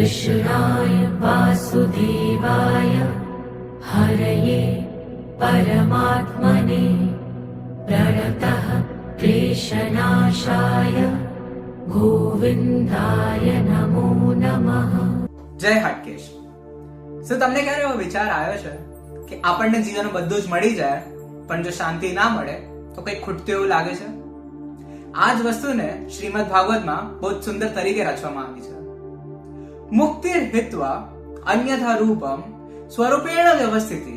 कृष्णाय वासुदेवाय हरये परमात्मने प्रणतः क्लेशनाशाय गोविन्दाय नमो नमः। જય હાટકેશ। શું તમને ક્યારે એવો વિચાર આવ્યો છે કે આપણને જીવનમાં બધું જ મળી જાય પણ જો શાંતિ ના મળે તો કંઈક ખૂટતું એવું લાગે છે? આ જ વસ્તુને શ્રીમદ ભાગવતમાં બહુ જ સુંદર તરીકે રચવામાં આવી છે। મુક્તિર હિત્વા અન્યથા રૂપમ સ્વરૂપેણ વ્યવસ્થિતિ।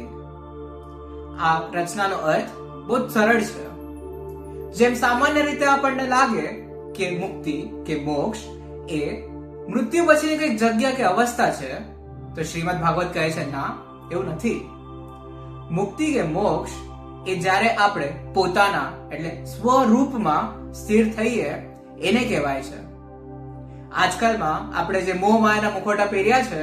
આ રચનાનો અર્થ બહુ જ સરળ છે। જેમ સામાન્ય રીતે આપણને લાગે કે મુક્તિ કે મોક્ષ એ મૃત્યુ પછીની કઈક જગ્યા કે અવસ્થા છે, તો શ્રીમદ ભાગવત કહે છે ના, એવું નથી। મુક્તિ કે મોક્ષ એ જ્યારે આપણે પોતાના એટલે સ્વરૂપમાં સ્થિર થઈએ એને કહેવાય છે। આજકાલમાં આપણે જે મોહ માયાના મુખોટા પહેર્યા છે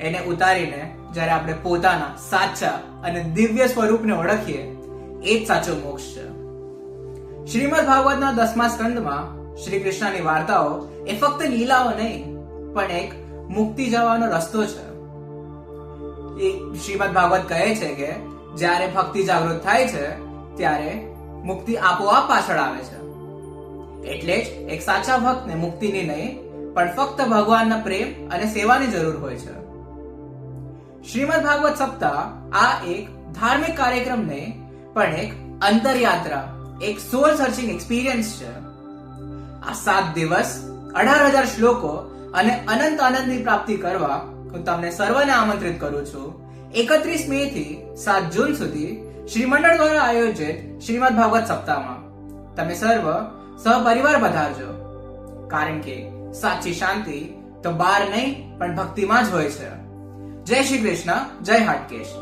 એને ઉતારીને જ્યારે આપણે પોતાના સાચા અને દિવ્ય સ્વરૂપને ઓળખીએ એ જ સાચો મોક્ષ છે। શ્રીમદ ભાગવતના 10મા સ્કંદમાં શ્રી કૃષ્ણની વાર્તાઓ એ ફક્ત લીલાઓ નહીં પણ એક મુક્તિ જવાનો રસ્તો છે। એ શ્રીમદ ભાગવત કહે છે કે જ્યારે ભક્તિ જાગૃત થાય છે ત્યારે મુક્તિ આપોઆપ પાછળ આવે છે। એટલે જ એક સાચા ભક્તને મુક્તિની નહીં પણ ફક્ત ભગવાનના પ્રેમ અને સેવાની જરૂર હોય છે। શ્રીમદ ભાગવત સપ્તાહ આ એક ધાર્મિક કાર્યક્રમ નહીં પણ એક અંતરયાત્રા, એક સોલ સર્ચિંગ એક્સપિરિયન્સ છે। આ 7 દિવસ 18,000 શ્લોકો અને અનંત આનંદની પ્રાપ્તિ કરવા હું તમને સર્વને આમંત્રિત કરું છું 31 મે થી 7 જૂન સુધી શ્રીમંડળ દ્વારા આયોજિત શ્રીમદ ભાગવત સપ્તાહમાં। તમે સર્વ સહપરિવાર પધારજો, કારણ કે સાચી શાંતિ તો બહાર નહીં પણ ભક્તિમાં જ હોય છે। જય શ્રી કૃષ્ણ, જય હાટકેશ।